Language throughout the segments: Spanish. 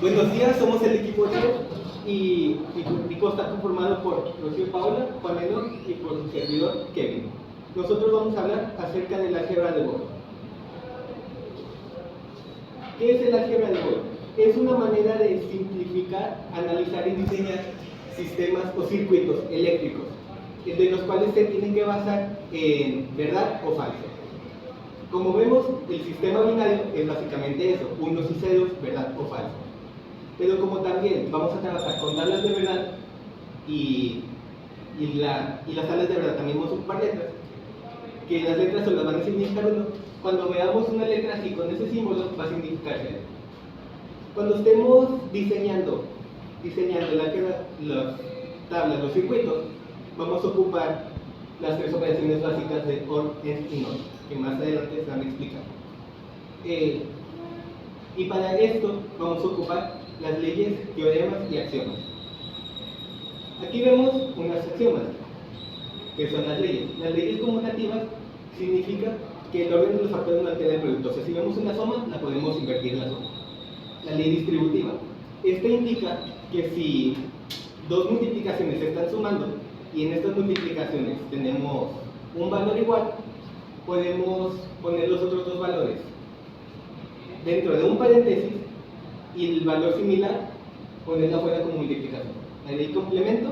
Buenos días, somos el equipo 8 y mi equipo está conformado por Rocío Paola, Juan Menor y por su servidor Kevin. Nosotros vamos a hablar acerca del álgebra de Boole. ¿Qué es el álgebra de Boole? Es una manera de simplificar, analizar y diseñar sistemas o circuitos eléctricos, de los cuales se tienen que basar en verdad o falso. Como vemos, el sistema binario es básicamente eso, unos y ceros, verdad o falso. Pero como también vamos a trabajar con tablas de verdad y las tablas de verdad también vamos a ocupar letras, que las letras solo van a significar uno. Cuando veamos una letra así con ese símbolo, va a significar cero. Cuando estemos diseñando las tablas, los circuitos, vamos a ocupar las tres operaciones básicas de OR, AND y NOT, que más adelante se van a explicar. Y para esto vamos a ocupar las leyes, teoremas y axiomas. Aquí vemos unas axiomas, que son las leyes. Las leyes conmutativas significa que el orden de los factores no altera el producto. O sea, si vemos una suma, la podemos invertir en la suma. La ley distributiva. Esta indica que si dos multiplicaciones se están sumando y en estas multiplicaciones tenemos un valor igual, podemos poner los otros dos valores dentro de un paréntesis y el valor similar ponerlo afuera como multiplicación. La ley complemento,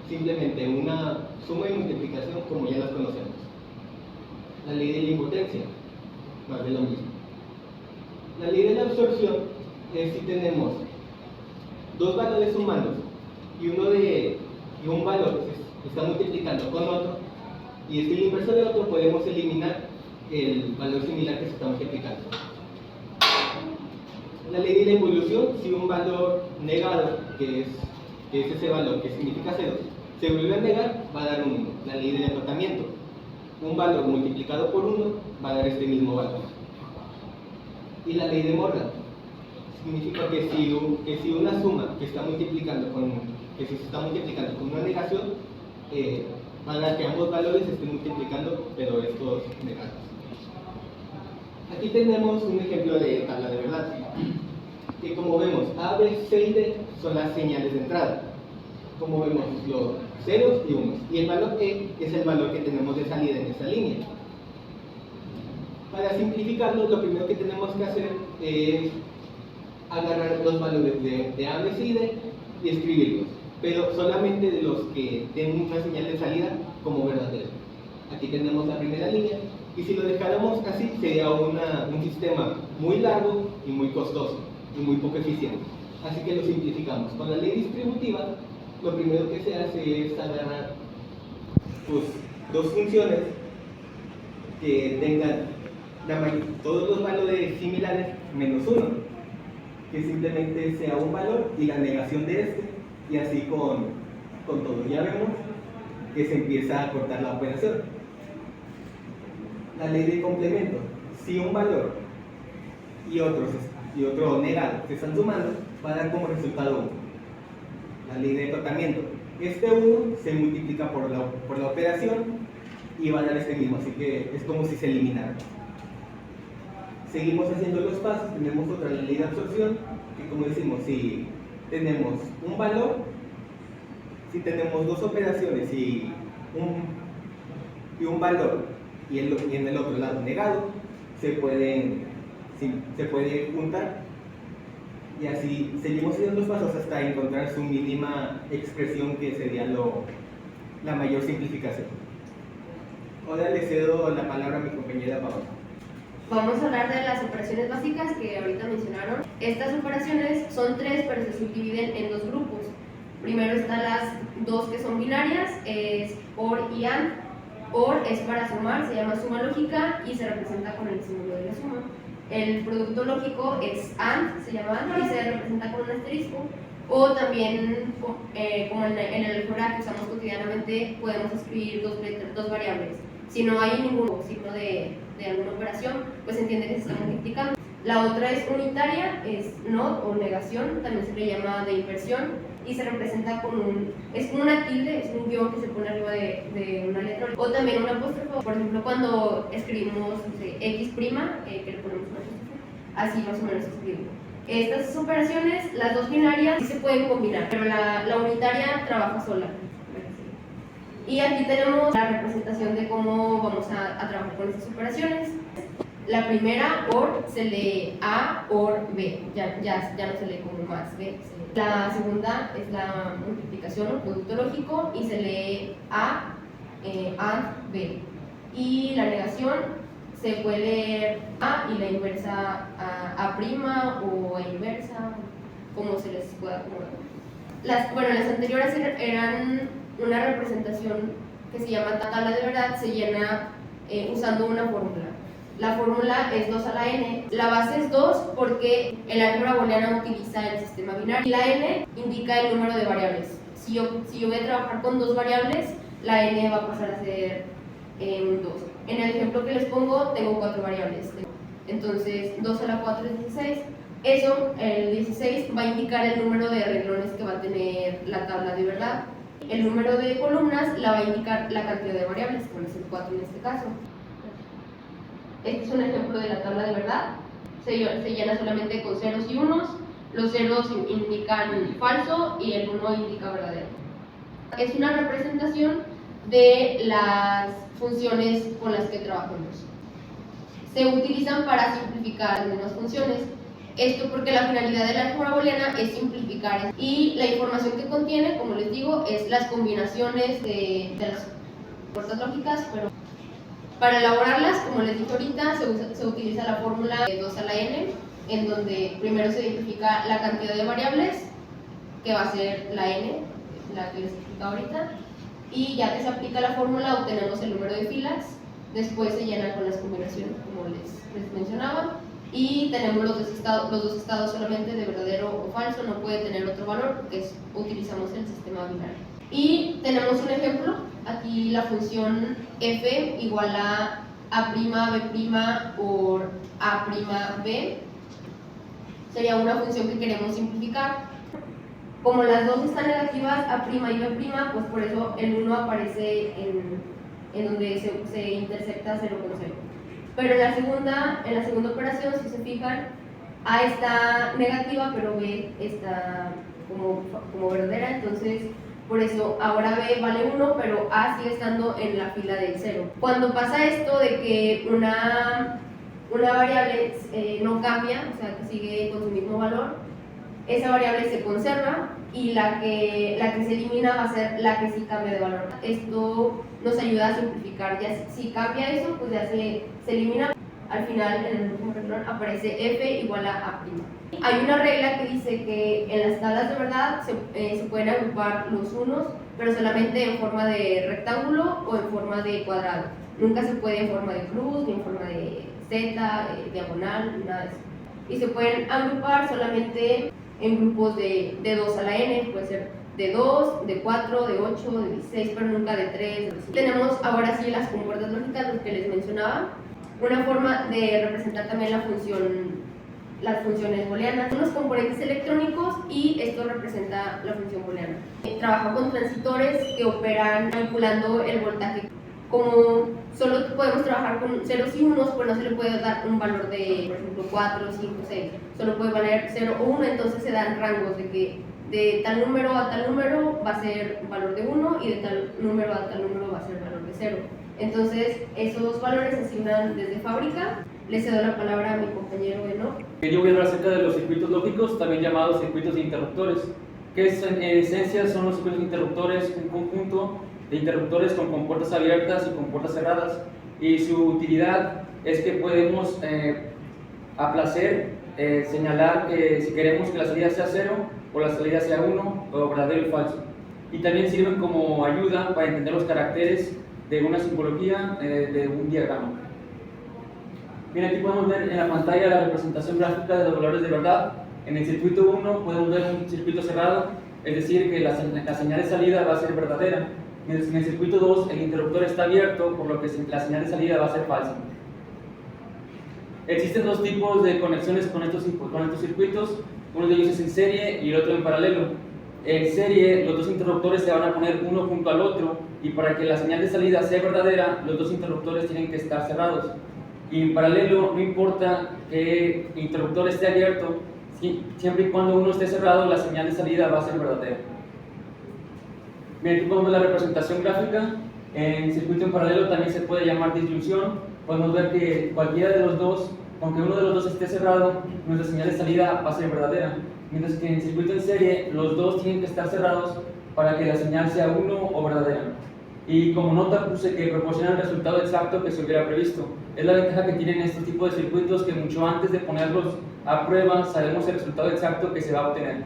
simplemente una suma y multiplicación como ya las conocemos. La ley de la impotencia, más de lo mismo. La ley de la absorción es si tenemos dos valores sumados y un valor se está multiplicando con otro y es el inverso de otro, podemos eliminar el valor similar que se está multiplicando. La ley de la involución, si un valor negado, que es ese valor que significa 0, se vuelve a negar, va a dar un 1. La ley del acotamiento, un valor multiplicado por 1 va a dar este mismo valor. Y la ley de Morgan, significa que si una suma que se está multiplicando con una negación, va a dar que ambos valores se estén multiplicando, pero estos negados. Aquí tenemos un ejemplo de tabla de verdad, que como vemos, A, B, C y D son las señales de entrada. Como vemos, los ceros y unos. Y el valor E es el valor que tenemos de salida en esta línea. Para simplificarlo, lo primero que tenemos que hacer es agarrar los valores de A, B, C y D y escribirlos, pero solamente de los que den una señal de salida como verdadero. Aquí tenemos la primera línea, y si lo dejáramos así, sería un sistema muy largo y muy costoso, y muy poco eficiente. Así que lo simplificamos. Con la ley distributiva, lo primero que se hace es agarrar dos funciones que tengan todos los valores similares menos 1, que simplemente sea un valor y la negación de este, y así con todo. Ya vemos que se empieza a cortar la operación. La ley de complemento, si un valor y otro negado se están sumando, va a dar como resultado 1. La ley de tratamiento, este 1 se multiplica por la operación y va a dar este mismo, así que es como si se eliminara. Seguimos haciendo los pasos, tenemos otra ley de absorción, que como decimos, si tenemos un valor, si tenemos dos operaciones y un valor y en el otro lado negado, se puede juntar, y así seguimos haciendo los pasos hasta encontrar su mínima expresión, que sería la mayor simplificación. Ahora le cedo la palabra a mi compañera Paola. Vamos a hablar de las operaciones básicas que ahorita mencionaron. Estas operaciones son 3, pero se subdividen en 2 grupos. Primero están las 2 que son binarias, es OR y AND. OR es para sumar, se llama suma lógica y se representa con el símbolo de la suma. El producto lógico es AND, se llama AND y se representa con un asterisco. O también, como en el álgebra que usamos cotidianamente, podemos escribir dos variables. Si no hay ningún signo de alguna operación, pues se entiende que se está multiplicando. La otra es unitaria, es NOT o negación, también se le ', de inversión, y se representa con es como una tilde, es un guión que se pone arriba de una letra, o también un apóstrofo. Por ejemplo, cuando escribimos X', que le ponemos un apóstrofo, así más o menos escribimos. Estas operaciones, las dos binarias, sí se pueden combinar, pero la unitaria trabaja sola. Y aquí tenemos la representación de cómo vamos a trabajar con estas operaciones. La primera, OR, se lee A, OR, B, ya no se lee como más B. La segunda es la multiplicación o producto lógico y se lee A, AND, B. Y la negación se puede leer A y la inversa A' o A inversa, como se les pueda acomodar. Las anteriores eran una representación que se llama tabla de verdad, se llena usando una fórmula. La fórmula es 2 a la n. La base es 2 porque el álgebra booleana utiliza el sistema binario. Y la n indica el número de variables. Si yo voy a trabajar con dos variables, la n va a pasar a ser 2. En el ejemplo que les pongo, tengo 4 variables. Entonces, 2 a la 4 es 16. Eso, el 16, va a indicar el número de renglones que va a tener la tabla de verdad. El número de columnas la va a indicar la cantidad de variables, que es el 4 en este caso. Este es un ejemplo de la tabla de verdad. Se llena solamente con ceros y unos. Los ceros indican falso y el 1 indica verdadero. Es una representación de las funciones con las que trabajamos. Se utilizan para simplificar las mismas funciones. Esto porque la finalidad de la álgebra booleana es simplificar. Y la información que contiene, como les digo, es las combinaciones de las puertas lógicas, pero para elaborarlas, como les dije ahorita, se utiliza la fórmula de 2 a la n, en donde primero se identifica la cantidad de variables, que va a ser la n, la que les explico ahorita, y ya que se aplica la fórmula obtenemos el número de filas, después se llena con las combinaciones, como les mencionaba, y tenemos los dos estados solamente de verdadero o falso, no puede tener otro valor porque utilizamos el sistema binario. Y tenemos un ejemplo, aquí la función f igual a b' por a'b, sería una función que queremos simplificar. Como las dos están negativas, a' y b', pues por eso el 1 aparece en donde se intersecta 0 con 0. Pero en la segunda operación, si se fijan, a está negativa, pero b está como verdadera, entonces por eso ahora b vale 1, pero a sigue estando en la fila del 0. Cuando pasa esto de que una variable no cambia, o sea que sigue con su mismo valor, esa variable se conserva y la que se elimina va a ser la que sí cambia de valor. Esto nos ayuda a simplificar. Ya si cambia eso, pues ya se elimina. Al final, en el último renglón, aparece f igual a a'. Hay una regla que dice que en las tablas de verdad se pueden agrupar los unos, pero solamente en forma de rectángulo o en forma de cuadrado. Nunca se puede en forma de cruz, ni en forma de z, diagonal, nada de eso. Y se pueden agrupar solamente en grupos de 2 a la n, puede ser de 2, de 4, de 8, de 16, pero nunca de 3. Tenemos ahora sí las compuertas lógicas, los que les mencionaba. Una forma de representar también las funciones booleanas. Son los componentes electrónicos y esto representa la función booleana. Trabaja con transitores que operan manipulando el voltaje. Como solo podemos trabajar con ceros y unos, pues no se le puede dar un valor de, por ejemplo, 4, 5, 6. Solo puede valer 0 o 1, entonces se dan rangos de que de tal número a tal número va a ser valor de 1 y de tal número a tal número va a ser valor de 0. Entonces, esos valores se asignan desde fábrica. Le cedo la palabra a mi compañero Enoch. Yo voy a hablar acerca de los circuitos lógicos, también llamados circuitos de interruptores, que en esencia son los circuitos de interruptores, un conjunto de interruptores con compuertas abiertas y compuertas cerradas, y su utilidad es que podemos a placer señalar que si queremos que la salida sea 0 o la salida sea 1 o verdadero y falso, y también sirven como ayuda para entender los caracteres de una simbología de un diagrama. Bien, aquí podemos ver en la pantalla la representación gráfica de los valores de verdad. En el circuito 1 podemos ver un circuito cerrado, es decir, que la señal de salida va a ser verdadera. En el circuito 2 el interruptor está abierto, por lo que la señal de salida va a ser falsa. Existen dos tipos de conexiones con estos circuitos, uno de ellos es en serie y el otro en paralelo. En serie los dos interruptores se van a poner uno junto al otro, y para que la señal de salida sea verdadera los dos interruptores tienen que estar cerrados. Y en paralelo no importa que el interruptor esté abierto, siempre y cuando uno esté cerrado, la señal de salida va a ser verdadera. Bien, aquí podemos ver la representación gráfica. En circuito en paralelo también se puede llamar disyunción. Podemos ver que cualquiera de los dos, aunque uno de los dos esté cerrado, nuestra señal de salida va a ser verdadera. Mientras que en circuito en serie, los dos tienen que estar cerrados para que la señal sea uno o verdadera. Y como nota puse que proporciona el resultado exacto que se hubiera previsto. Es la ventaja que tienen estos tipos de circuitos, que mucho antes de ponerlos a prueba sabemos el resultado exacto que se va a obtener.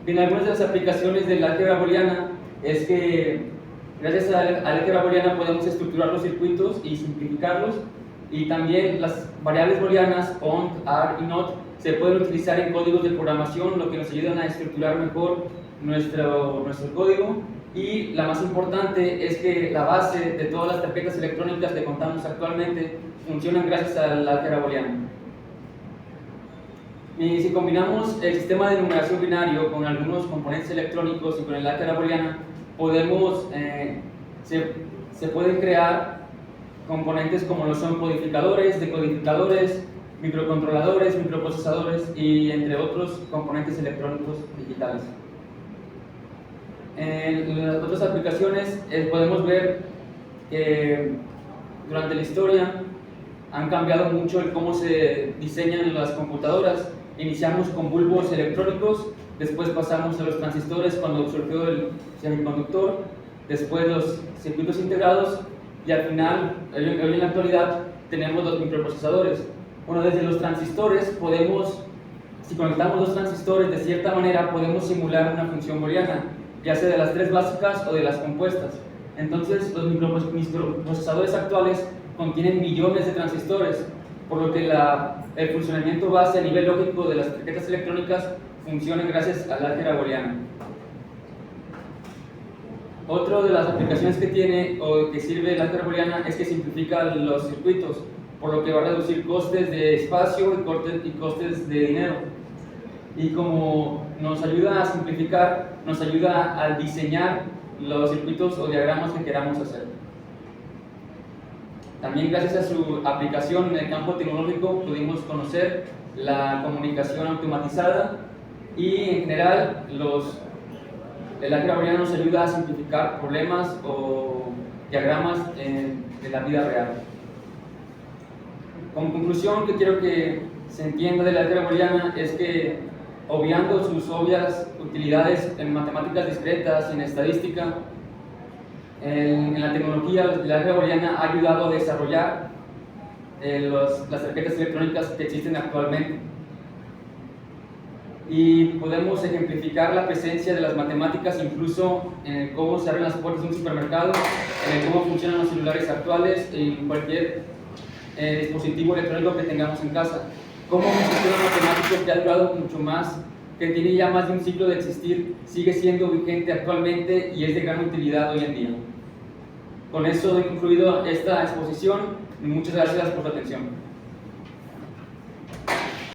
Bien, algunas de las aplicaciones de la álgebra booleana es que gracias a la álgebra booleana podemos estructurar los circuitos y simplificarlos, y también las variables booleanas ONT, AR y NOT se pueden utilizar en códigos de programación, lo que nos ayudan a estructurar mejor nuestro código. Y la más importante es que la base de todas las tarjetas electrónicas que contamos actualmente funcionan gracias a la álgebra booleana. Y si combinamos el sistema de numeración binario con algunos componentes electrónicos y con el álgebra booleana, se pueden crear componentes como lo son codificadores, decodificadores, microcontroladores, microprocesadores y entre otros componentes electrónicos digitales. En las otras aplicaciones podemos ver que durante la historia han cambiado mucho el cómo se diseñan las computadoras. Iniciamos con bulbos electrónicos, después pasamos a los transistores cuando surgió el semiconductor, después los circuitos integrados y al final, hoy en la actualidad, tenemos los microprocesadores. Bueno, desde los transistores si conectamos dos transistores de cierta manera, podemos simular una función booleana, ya sea de las tres básicas o de las compuestas. Entonces, los microprocesadores actuales contienen millones de transistores, por lo que el funcionamiento base a nivel lógico de las tarjetas electrónicas funciona gracias al álgebra booleana. Otra de las aplicaciones que tiene o que sirve el álgebra booleana es que simplifica los circuitos, por lo que va a reducir costes de espacio y costes de dinero. Y como nos ayuda a simplificar, nos ayuda a diseñar los circuitos o diagramas que queramos hacer. También gracias a su aplicación en el campo tecnológico pudimos conocer la comunicación automatizada y en general el álgebra booleana nos ayuda a simplificar problemas o diagramas de la vida real. Como conclusión que quiero que se entienda de la álgebra booleana es que, obviando sus obvias utilidades en matemáticas discretas y en estadística, en la tecnología, la álgebra booleana ha ayudado a desarrollar las tarjetas electrónicas que existen actualmente. Y podemos ejemplificar la presencia de las matemáticas incluso en cómo se abren las puertas de un supermercado, en cómo funcionan los celulares actuales, en cualquier dispositivo electrónico que tengamos en casa. Cómo un sistema matemático que ha durado mucho más, que tiene ya más de un ciclo de existir, sigue siendo vigente actualmente y es de gran utilidad hoy en día. Con eso he concluido esta exposición y muchas gracias por su atención.